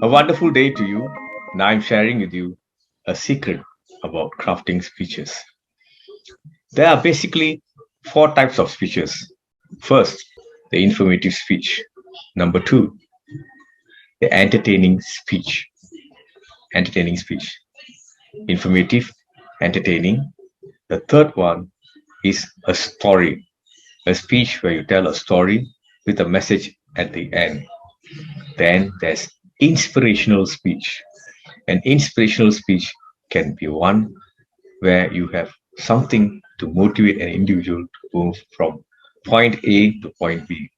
A wonderful day to you. Now I'm sharing with you a secret about crafting speeches. There are basically four types of speeches. First, the informative speech. Number two, the entertaining speech. Entertaining speech. Informative, entertaining. The third one is a story. A speech where you tell a story with a message at the end. Then there's inspirational speech. An inspirational speech can be one where you have something to motivate an individual to move from point A to point B.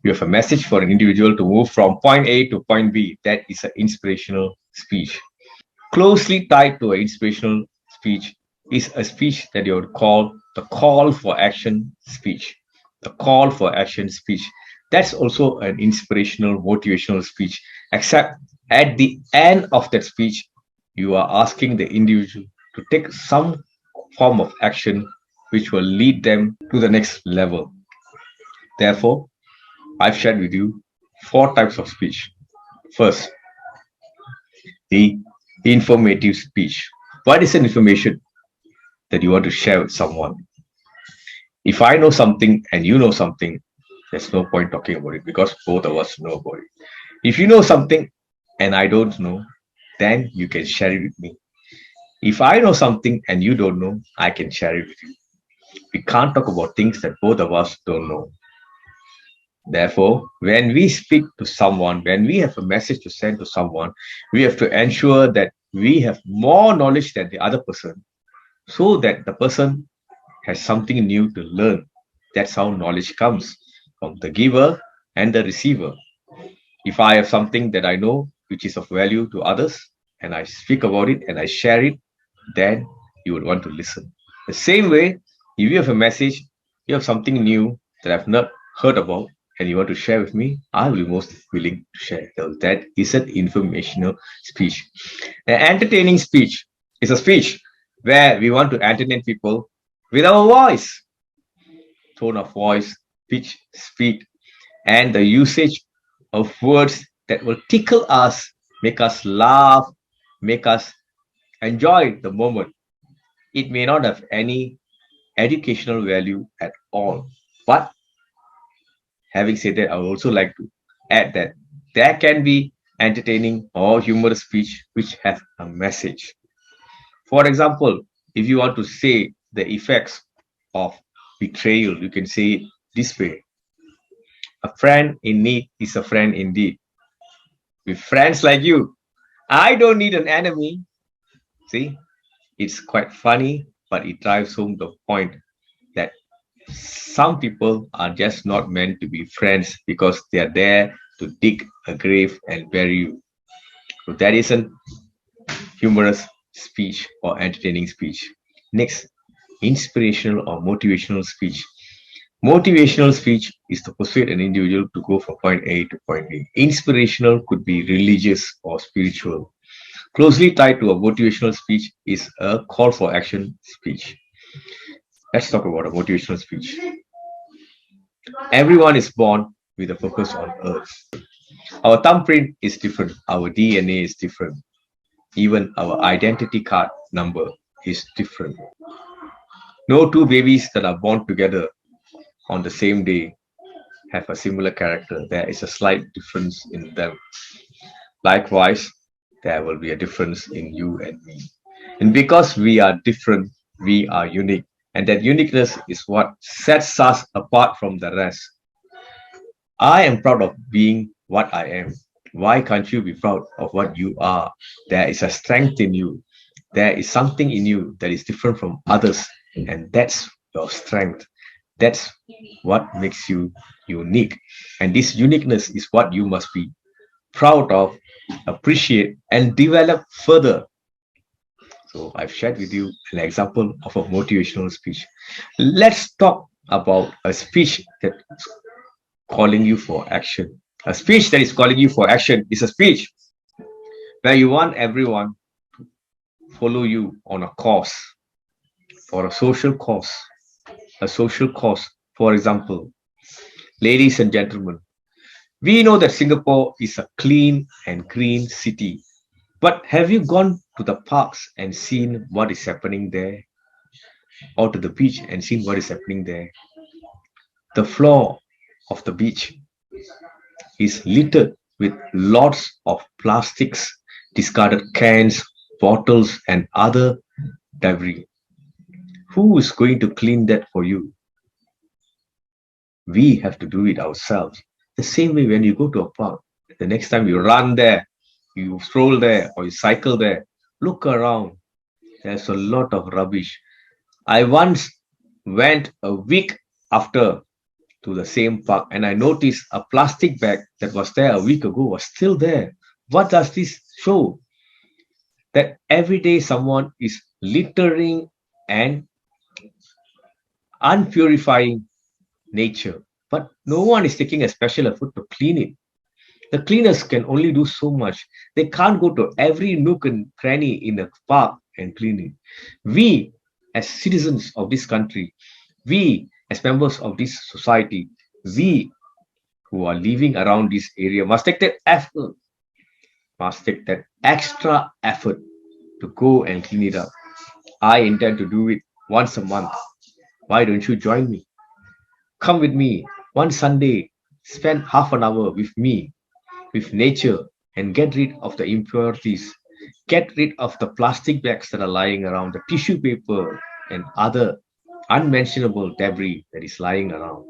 You have a message for an individual to move from point A to point B. That is an inspirational speech. Closely tied to an inspirational speech is a speech that you would call the call for action speech. The call for action speech. That's also an inspirational, motivational speech, except at the end of that speech, you are asking the individual to take some form of action which will lead them to the next level. Therefore, I've shared with you four types of speech. First, the informative speech. What is an information that you want to share with someone? If I know something and you know something, there's no point talking about it because both of us know about it. If you know something and I don't know, then you can share it with me. If I know something and you don't know, I can share it with you. We can't talk about things that both of us don't know. Therefore, when we speak to someone, when we have a message to send to someone, we have to ensure that we have more knowledge than the other person so that the person has something new to learn. That's how knowledge comes from the giver and the receiver. If I have something that I know which is of value to others and I speak about it and I share it, then you would want to listen. The same way, if you have a message, you have something new that I've not heard about, and you want to share with me, I will be most willing to share. So that is an informational speech. An entertaining speech is a speech where we want to entertain people with our voice, tone of voice, pitch, speed, and the usage of words that will tickle us, make us laugh, make us enjoy the moment. It may not have any educational value at all. But having said that, I would also like to add that there can be entertaining or humorous speech which have a message. For example, if you want to say the effects of betrayal, you can say it this way. A friend in need is a friend indeed. With friends like you, I don't need an enemy. See, it's quite funny, but it drives home the point that some people are just not meant to be friends because they are there to dig a grave and bury you. So that isn't humorous speech or entertaining speech. Next, inspirational or motivational speech. Motivational speech is to persuade an individual to go from point A to point B. Inspirational could be religious or spiritual. Closely tied to a motivational speech is a call for action speech. Let's talk about a motivational speech. Everyone is born with a purpose on earth. Our thumbprint is different, our DNA is different, even our identity card number is different. No two babies that are born together on the same day have a similar character. There is a slight difference in them. Likewise, there will be a difference in you and me. And because we are different, we are unique. And that uniqueness is what sets us apart from the rest. I am proud of being what I am. Why can't you be proud of what you are? There is a strength in you. There is something in you that is different from others. And that's your strength. That's what makes you unique. And this uniqueness is what you must be proud of, appreciate, and develop further. So I've shared with you an example of a motivational speech. Let's talk about a speech that's calling you for action. A speech that is calling you for action is a speech where you want everyone to follow you on a cause, for a social cause. A social cause, for example, ladies and gentlemen, We know that Singapore is a clean and green city, but have you gone to the parks and seen what is happening there, or to the beach and seen what is happening there? The floor of the beach is littered with lots of plastics, discarded cans, bottles, and other debris. Who is going to clean that for you? We have to do it ourselves. The same way when you go to a park, the next time you run there, you stroll there, or you cycle there, look around. There's a lot of rubbish. I once went a week after to the same park and I noticed a plastic bag that was there a week ago was still there. What does this show? That every day someone is littering and unpurifying nature, but no one is taking a special effort to clean it. The cleaners can only do so much. They can't go to every nook and cranny in a park and clean it. We, as citizens of this country, we, as members of this society, we who are living around this area must take that effort, must take that extra effort to go and clean it up. I intend to do it once a month. Why don't you join me? Come with me one Sunday, spend half an hour with me, with nature, and get rid of the impurities. Get rid of the plastic bags that are lying around, the tissue paper, and other unmentionable debris that is lying around,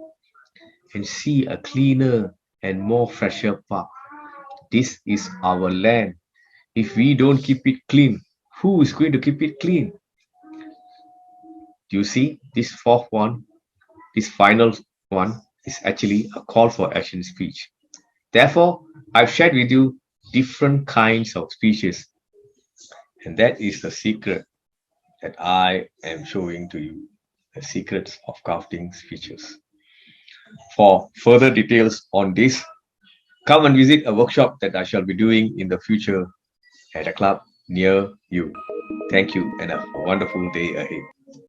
and see a cleaner and more fresher park. This is our land. If we don't keep it clean, who is going to keep it clean? Do you see this fourth one? This final one is actually a call for action speech. Therefore, I've shared with you different kinds of speeches, and that is the secret that I am showing to you, the secrets of crafting speeches. For further details on this, come and visit a workshop that I shall be doing in the future at a club near you. Thank you and have a wonderful day ahead.